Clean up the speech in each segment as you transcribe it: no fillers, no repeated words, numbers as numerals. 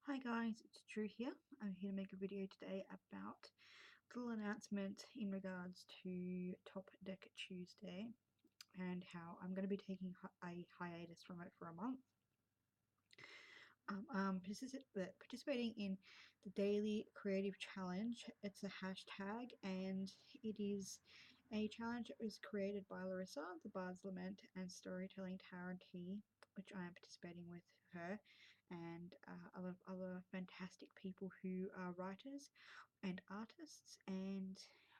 Hi guys, it's Drew here. I'm here to make a video today about a little announcement in regards to Top Deck Tuesday and how I'm going to be taking a hiatus from it for a month. Participating in the Daily Creative Challenge. It's a hashtag and it is a challenge that was created by Larissa, the Bard's Lament and Storytelling Tarot, which I am participating with her and a lot of other fantastic people who are writers and artists. And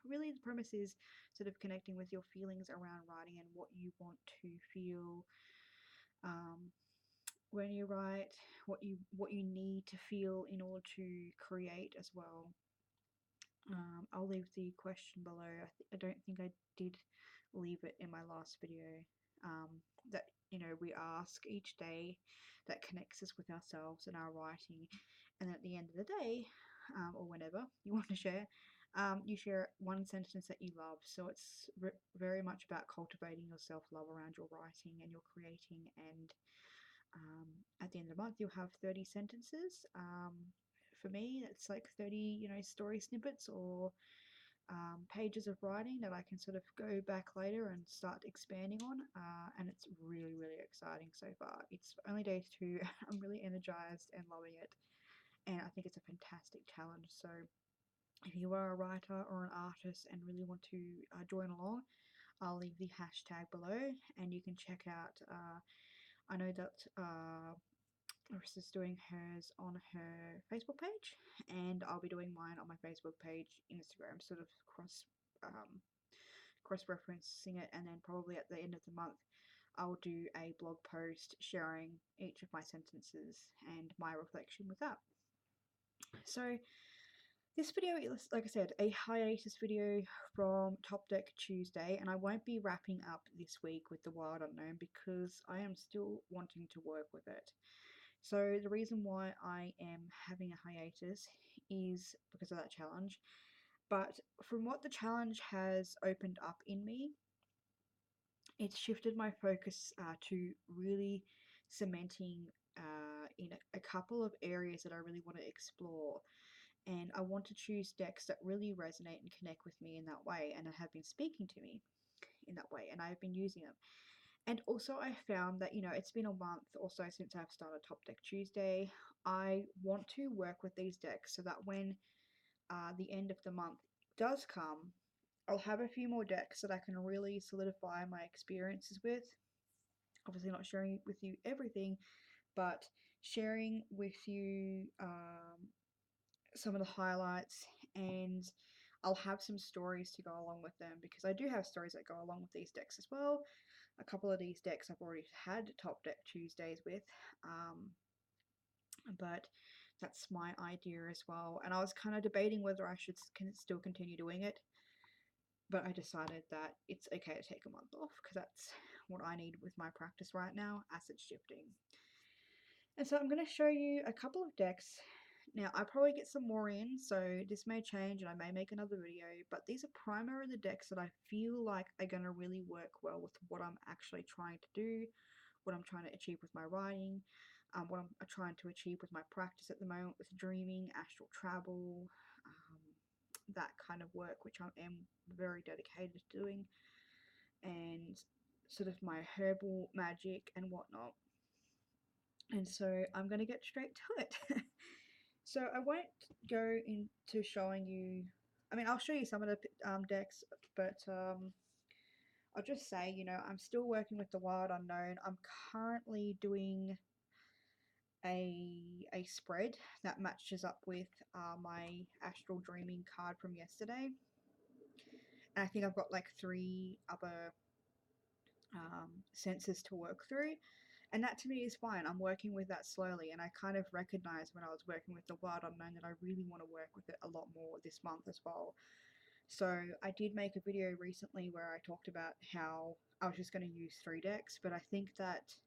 really, the premise is sort of connecting with your feelings around writing and what you want to feel. When you write, what you need to feel in order to create as well. I'll leave the question below. I don't think I did leave it in my last video. That we ask each day that connects us with ourselves and our writing, and at the end of the day, or whenever you want to share, you share one sentence that you love. So it's very much about cultivating your self-love around your writing and your creating. And at the end of the month, you'll have 30 sentences. For me, it's like 30, story snippets or pages of writing that I can sort of go back later and start expanding on. And it's really, really exciting so far. It's only day 2. I'm really energized and loving it. And I think it's a fantastic challenge. So if you are a writer or an artist and really want to join along, I'll leave the hashtag below and you can check out. I know that Marissa's doing hers on her Facebook page, and I'll be doing mine on my Facebook page, Instagram, sort of cross referencing it, and then probably at the end of the month, I'll do a blog post sharing each of my sentences and my reflection with that. So this video is, like I said, a hiatus video from Top Deck Tuesday, and I won't be wrapping up this week with the Wild Unknown because I am still wanting to work with it. So the reason why I am having a hiatus is because of that challenge. But from what the challenge has opened up in me, it's shifted my focus to really cementing in a couple of areas that I really want to explore. And I want to choose decks that really resonate and connect with me in that way and that have been speaking to me in that way, and I've been using them. And also I found that, it's been a month or so since I've started Top Deck Tuesday. I want to work with these decks so that when the end of the month does come, I'll have a few more decks that I can really solidify my experiences with. Obviously not sharing with you everything, but sharing with you some of the highlights, and I'll have some stories to go along with them because I do have stories that go along with these decks as well. A couple of these decks I've already had Top Deck Tuesdays with, but that's my idea as well. And I was kind of debating whether I should still continue doing it, but I decided that it's okay to take a month off because that's what I need with my practice right now, asset shifting. And so I'm going to show you a couple of decks. Now, I probably get some more in, so this may change and I may make another video, but these are primarily the decks that I feel like are going to really work well with what I'm actually trying to do, what I'm trying to achieve with my writing, what I'm trying to achieve with my practice at the moment with dreaming, astral travel, that kind of work, which I am very dedicated to doing, and sort of my herbal magic and whatnot. And so I'm going to get straight to it. So I won't go into showing you, I'll show you some of the decks, but I'll just say, I'm still working with the Wild Unknown. I'm currently doing a spread that matches up with my Astral Dreaming card from yesterday. And I think I've got like 3 other senses to work through. And that to me is fine. I'm working with that slowly, and I kind of recognized when I was working with the Wild Unknown that I really want to work with it a lot more this month as well. So I did make a video recently where I talked about how I was just going to use 3 decks, but I think that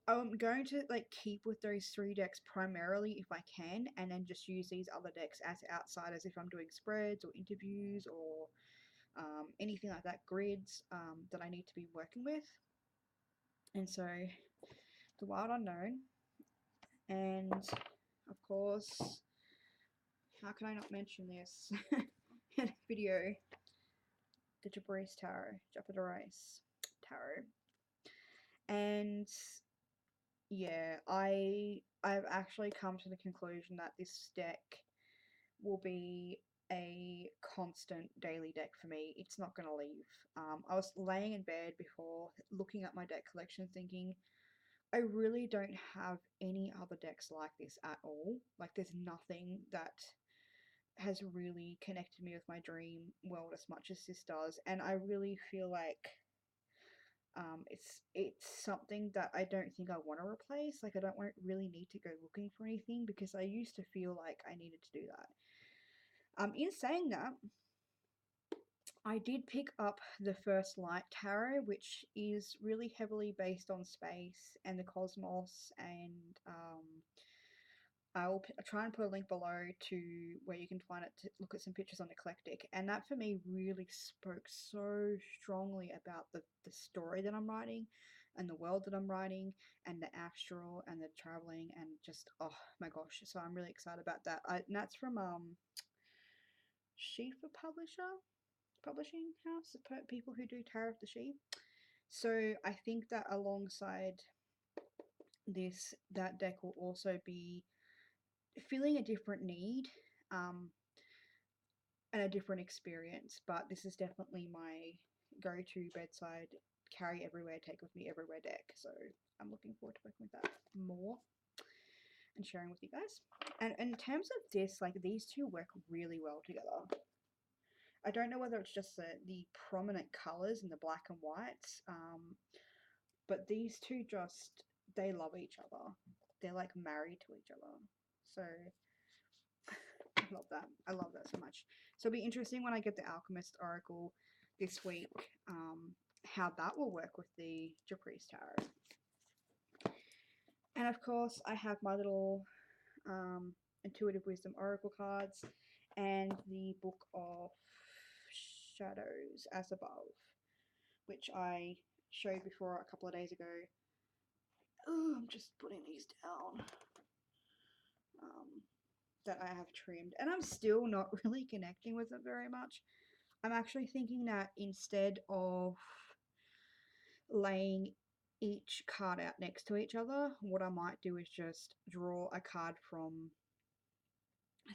I'm going to keep with those 3 decks primarily if I can, and then just use these other decks as outsiders if I'm doing spreads or interviews or anything like that, grids that I need to be working with. And so the Wild Unknown, and of course, how can I not mention this in a video? The Japanese Tarot, and yeah, I've actually come to the conclusion that this deck will be a constant daily deck for me. It's not going to leave. I was laying in bed before looking at my deck collection thinking, I really don't have any other decks like this at all. Like, there's nothing that has really connected me with my dream world as much as this does, and I really feel like it's something that I don't think I want to replace. Like, I don't really need to go looking for anything because I used to feel like I needed to do that. In saying that, I did pick up the first Light Tarot, which is really heavily based on space and the cosmos, and I'll try and put a link below to where you can find it to look at some pictures on Eclectic. And that for me really spoke so strongly about the story that I'm writing and the world that I'm writing and the astral and the traveling and just, oh my gosh. So I'm really excited about that. And that's from Shifa Publishing House, the people who do Tarot of the Sheep. So I think that alongside this, that deck will also be feeling a different need and a different experience, but this is definitely my go-to bedside, carry everywhere, take with me everywhere deck. So I'm looking forward to working with that more and sharing with you guys. And in terms of this, like, these two work really well together. I don't know whether it's just the prominent colors and the black and whites, but these two just, they love each other. They're like married to each other. So I love that. I love that so much. So it'll be interesting when I get the Alchemist Oracle this week, how that will work with the Japanese Tarot. And of course, I have my little Intuitive Wisdom Oracle cards and the Book of Shadows as above, which I showed before a couple of days ago. Oh, I'm just putting these down. That I have trimmed, and I'm still not really connecting with it very much. I'm actually thinking that instead of laying each card out next to each other, what I might do is just draw a card from,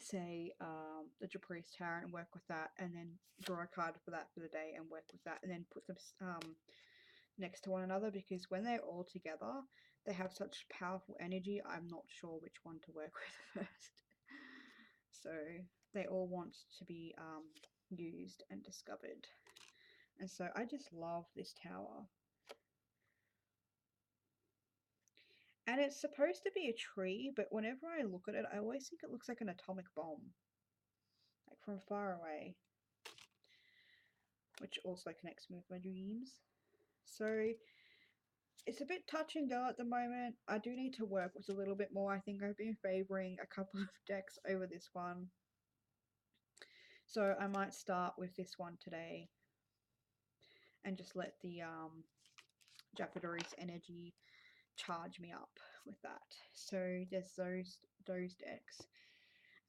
say, the Japanese Tarot and work with that, and then draw a card for that for the day and work with that, and then put them next to one another, because when they're all together, they have such powerful energy. I'm not sure which one to work with first. So they all want to be used and discovered. And so I just love this tower. And it's supposed to be a tree, but whenever I look at it, I always think it looks like an atomic bomb, like from far away, which also connects me with my dreams. So it's a bit touch and go at the moment. I do need to work with a little bit more. I think I've been favoring a couple of decks over this one. So I might start with this one today and just let the Japanese energy charge me up with that. So there's those decks.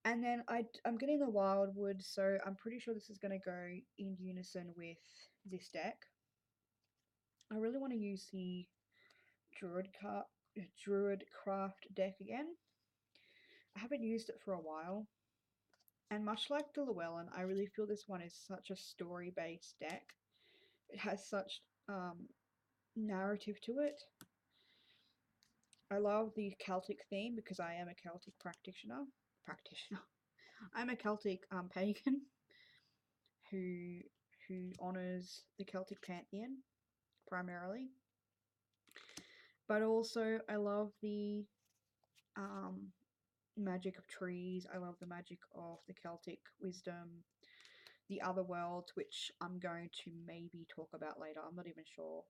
And then I'm getting the Wildwood, so I'm pretty sure this is going to go in unison with this deck. I really want to use the Druidcraft deck again. I haven't used it for a while. And much like the Llewellyn, I really feel this one is such a story-based deck. It has such narrative to it. I love the Celtic theme because I am a Celtic practitioner. I'm a Celtic pagan who honors the Celtic pantheon primarily. But also I love the magic of trees. I love the magic of the Celtic wisdom, the other worlds, which I'm going to maybe talk about later. I'm not even sure.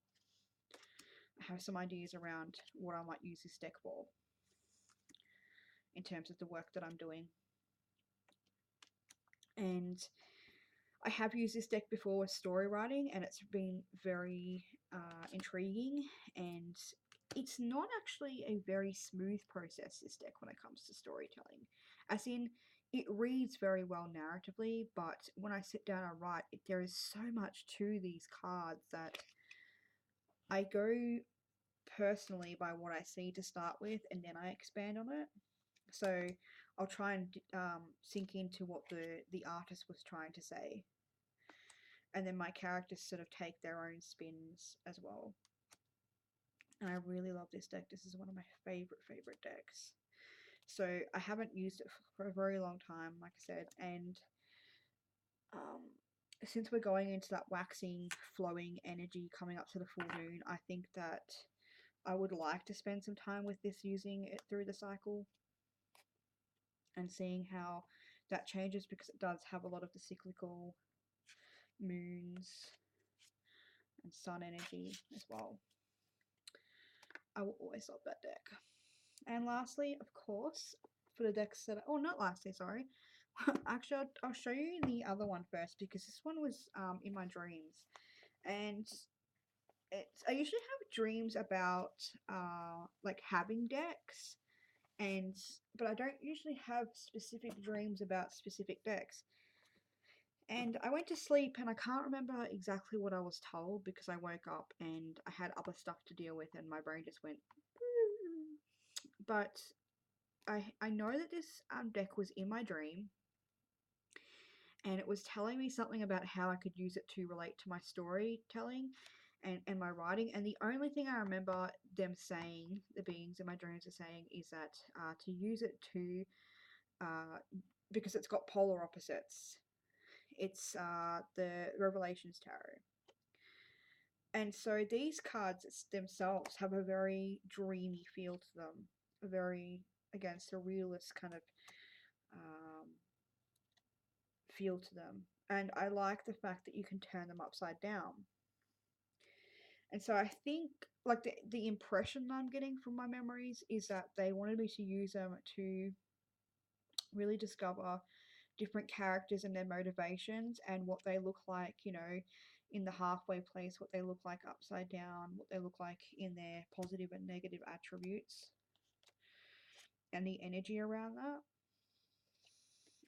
I have some ideas around what I might use this deck for in terms of the work that I'm doing. And I have used this deck before with story writing, and it's been very intriguing, and it's not actually a very smooth process, this deck, when it comes to storytelling. As in, it reads very well narratively, but when I sit down and write, there is so much to these cards that I go personally by what I see to start with, and then I expand on it. So I'll try and sink into what the artist was trying to say, and then my characters sort of take their own spins as well. And I really love this deck. This is one of my favorite decks. So I haven't used it for a very long time, like I said, and um, since we're going into that waxing, flowing energy coming up to the full moon, I think that I would like to spend some time with this, using it through the cycle and seeing how that changes, because it does have a lot of the cyclical moons and sun energy as well. I will always love that deck. And lastly, of course, for the decks that, oh, not lastly, sorry. Actually, I'll show you the other one first, because this one was in my dreams. And I usually have dreams about like having decks, but I don't usually have specific dreams about specific decks. And I went to sleep and I can't remember exactly what I was told, because I woke up and I had other stuff to deal with and my brain just went. But I know that this deck was in my dream, and it was telling me something about how I could use it to relate to my storytelling and my writing. And the only thing I remember them saying, the beings in my dreams are saying, is that to use it to, because it's got polar opposites. It's the Revelations Tarot. And so these cards themselves have a very dreamy feel to them. A very, again, surrealist kind of feel to them. And I like the fact that you can turn them upside down. And so I think, like, the impression I'm getting from my memories is that they wanted me to use them to really discover different characters and their motivations and what they look like, in the halfway place, what they look like upside down, what they look like in their positive and negative attributes, and the energy around that.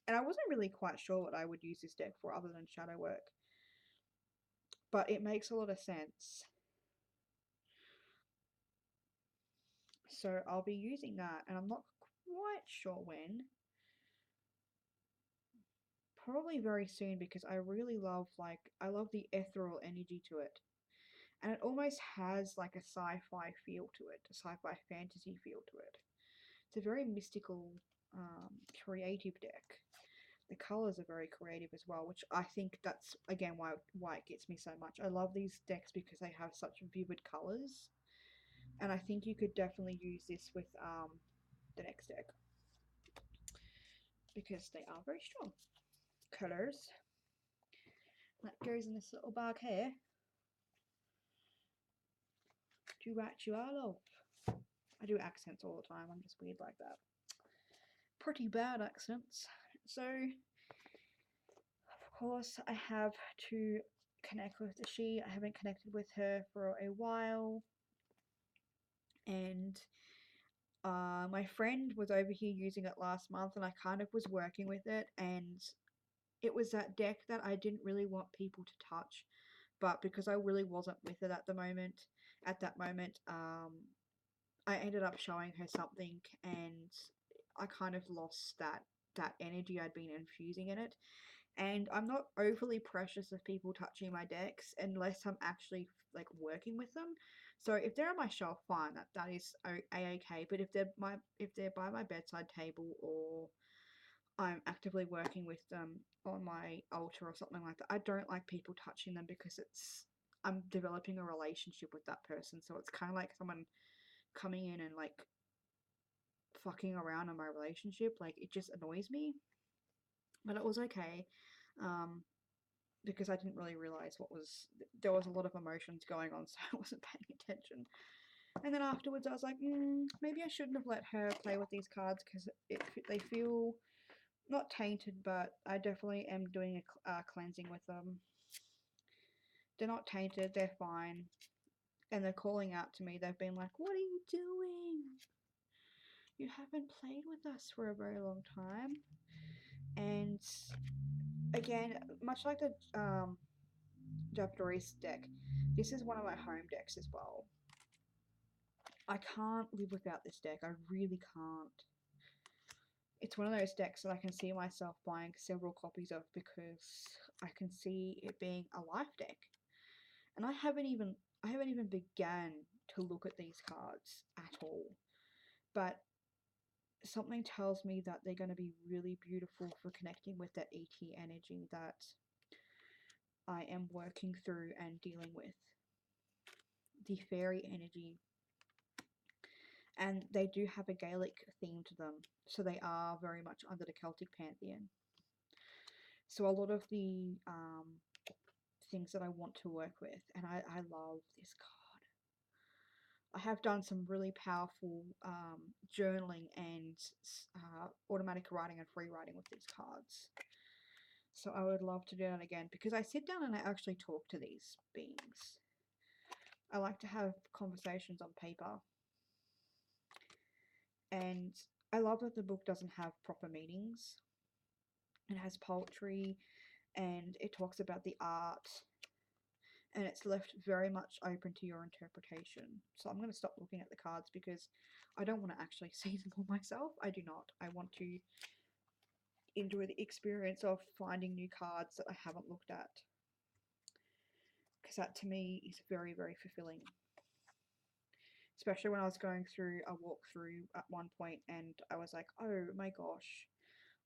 And I wasn't really quite sure what I would use this deck for other than shadow work, but it makes a lot of sense. So I'll be using that, and I'm not quite sure when. Probably very soon, because I really love, I love the ethereal energy to it. And it almost has like a sci-fi feel to it, a sci-fi fantasy feel to it. It's a very mystical, creative deck. The colors are very creative as well, which I think that's again why it gets me so much. I love these decks because they have such vivid colors, and I think you could definitely use this with the next deck, because they are very strong colors. That goes in this little bag here to write you all up. I do accents all the time. I'm just weird like that. Pretty bad accents. So, of course, I have to connect with she. I haven't connected with her for a while. And my friend was over here using it last month, and I kind of was working with it. And it was that deck that I didn't really want people to touch. But because I really wasn't with it at that moment, I ended up showing her something, and I kind of lost that energy I'd been infusing in it. And I'm not overly precious of people touching my decks unless I'm actually like working with them. So if they're on my shelf, fine, that is a-okay. But if they're by my bedside table, or I'm actively working with them on my altar or something like that, I don't like people touching them, because I'm developing a relationship with that person. So it's kind of like someone coming in and like fucking around on my relationship. Like, it just annoys me. But it was okay, because I didn't really realize there was a lot of emotions going on, so I wasn't paying attention. And then afterwards I was like, maybe I shouldn't have let her play with these cards, because they feel not tainted, but I definitely am doing a cleansing with them. They're not tainted, they're fine. And they're calling out to me. They've been like, what are you doing? You haven't played with us for a very long time. And again, much like the Japanese deck, this is one of my home decks as well. I can't live without this deck. I really can't. It's one of those decks that I can see myself buying several copies of because I can see it being a life deck. And I haven't even began to look at these cards at all. But something tells me that they're going to be really beautiful for connecting with that ET energy that I am working through and dealing with. The fairy energy. And they do have a Gaelic theme to them, so they are very much under the Celtic pantheon. So a lot of the things that I want to work with, and I love this card. I have done some really powerful journaling and automatic writing and free writing with these cards. So I would love to do that again because I sit down and I actually talk to these beings. I like to have conversations on paper. And I love that the book doesn't have proper meanings. It has poetry and it talks about the art. And it's left very much open to your interpretation. So I'm going to stop looking at the cards because I don't want to actually see them all myself. I do not. I want to enjoy the experience of finding new cards that I haven't looked at. Because that to me is very, very fulfilling. Especially when I was going through a walkthrough at one point and I was like, oh my gosh,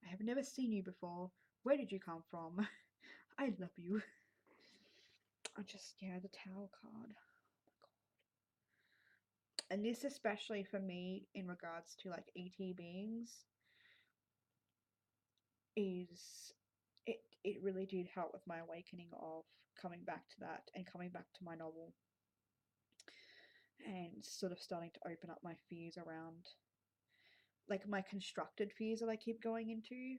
I have never seen you before. Where did you come from? I love you. Yeah, the Tower card. Oh my god. And this especially for me in regards to like ET beings is it really did help with my awakening of coming back to that and coming back to my novel and sort of starting to open up my fears around like my constructed fears that I keep going into.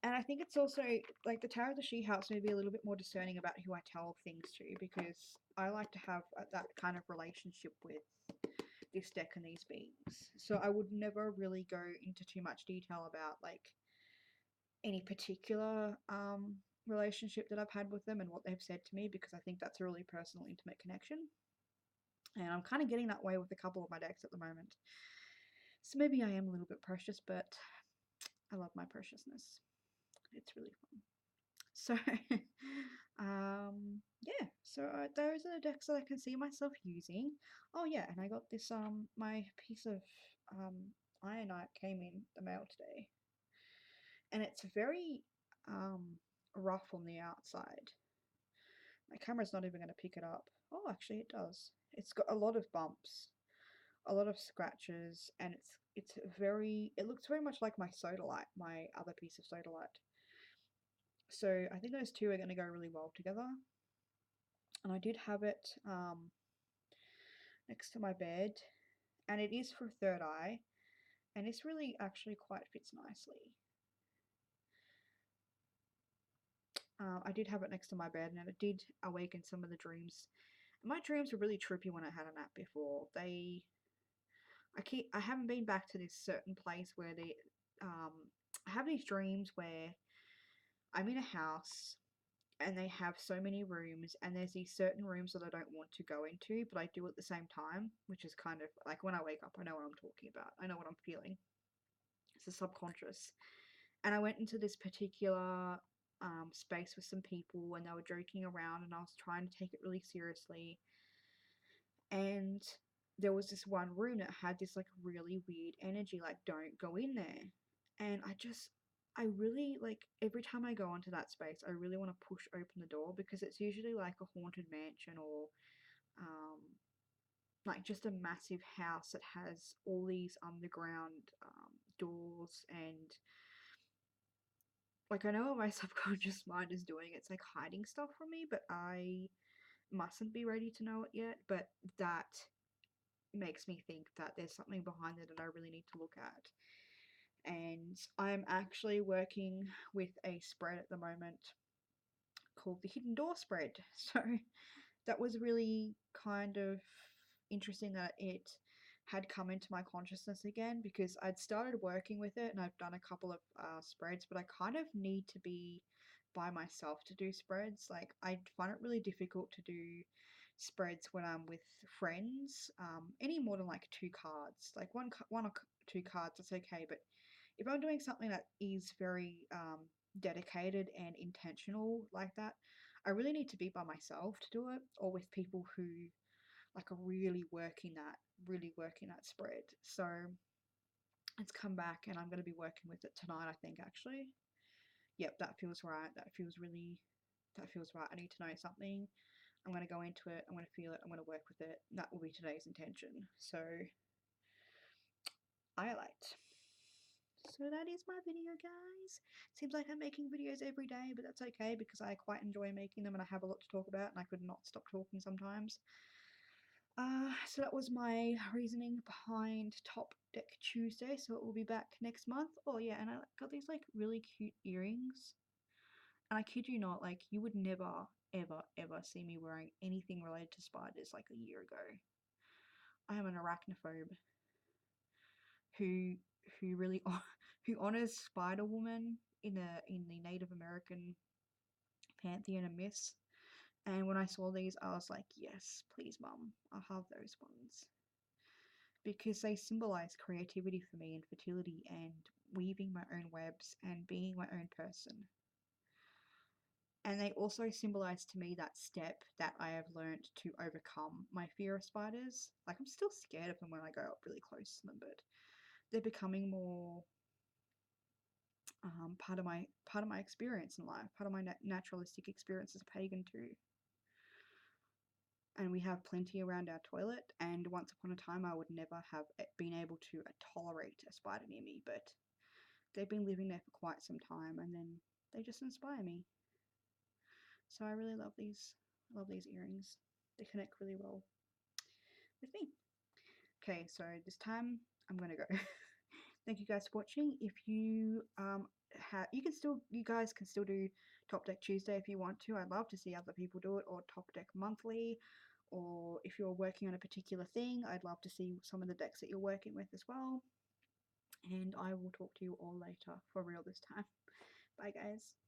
And I think it's also like the Tarot of the She helps me be a little bit more discerning about who I tell things to because I like to have that kind of relationship with this deck and these beings. So I would never really go into too much detail about like any particular relationship that I've had with them and what they've said to me because I think that's a really personal, intimate connection. And I'm kind of getting that way with a couple of my decks at the moment. So maybe I am a little bit precious, but I love my preciousness. It's really fun. So, yeah. So those are the decks that I can see myself using. Oh yeah, and I got this my piece of ironite came in the mail today, and it's very rough on the outside. My camera's not even going to pick it up. Oh, actually, it does. It's got a lot of bumps, a lot of scratches, and it's very. It looks very much like my sodalite, my other piece of sodalite. So I think those two are going to go really well together. And I did have it next to my bed, and it is for third eye, and this really actually quite fits nicely. I did have it next to my bed, and it did awaken some of the dreams. My dreams were really trippy when I had a nap before. I haven't been back to this certain place where I have these dreams where I'm in a house and they have so many rooms and there's these certain rooms that I don't want to go into but I do at the same time, which is kind of like when I wake up I know what I'm talking about. I know what I'm feeling. It's the subconscious. And I went into this particular space with some people and they were joking around and I was trying to take it really seriously. And there was this one room that had this like really weird energy, like don't go in there. And I really like every time I go into that space, I really want to push open the door because it's usually like a haunted mansion or like just a massive house that has all these underground doors and like I know what my subconscious mind is doing. It's like hiding stuff from me, but I mustn't be ready to know it yet. But that makes me think that there's something behind it that I really need to look at. And I'm actually working with a spread at the moment called the Hidden Door spread. So that was really kind of interesting that it had come into my consciousness again, because I'd started working with it and I've done a couple of spreads, but I kind of need to be by myself to do spreads. Like, I find it really difficult to do spreads when I'm with friends, any more than like two cards. Like one or two cards, it's okay, but if I'm doing something that is very dedicated and intentional like that, I really need to be by myself to do it, or with people who like are really working that spread. So it's come back, and I'm going to be working with it tonight, I think, actually. Yep, that feels right. That feels right. I need to know something. I'm going to go into it. I'm going to feel it. I'm going to work with it. That will be today's intention. So, IOLITE. So that is my video, guys. Seems like I'm making videos every day, but that's okay because I quite enjoy making them and I have a lot to talk about and I could not stop talking sometimes. So that was my reasoning behind Top Deck Tuesday. So it will be back next month. Oh yeah, and I got these like really cute earrings. And I kid you not, like you would never, ever, ever see me wearing anything related to spiders like a year ago. I am an arachnophobe who really who honors Spider Woman in the Native American pantheon and myths. And when I saw these, I was like, yes, please, mum, I'll have those ones. Because they symbolize creativity for me and fertility and weaving my own webs and being my own person. And they also symbolize to me that step that I have learned to overcome my fear of spiders. Like, I'm still scared of them when I go up really close to them, but they're becoming more part of my experience in life, part of my naturalistic experience as a pagan too. And we have plenty around our toilet. And once upon a time, I would never have been able to tolerate a spider near me, but they've been living there for quite some time, and then they just inspire me. So I really love these. I love these earrings. They connect really well with me. Okay, so this time I'm gonna go. Thank you guys for watching. If you you guys can still do Top Deck Tuesday if you want to. I'd love to see other people do it, or Top Deck Monthly, or if you're working on a particular thing, I'd love to see some of the decks that you're working with as well. And I will talk to you all later, for real this time. Bye guys.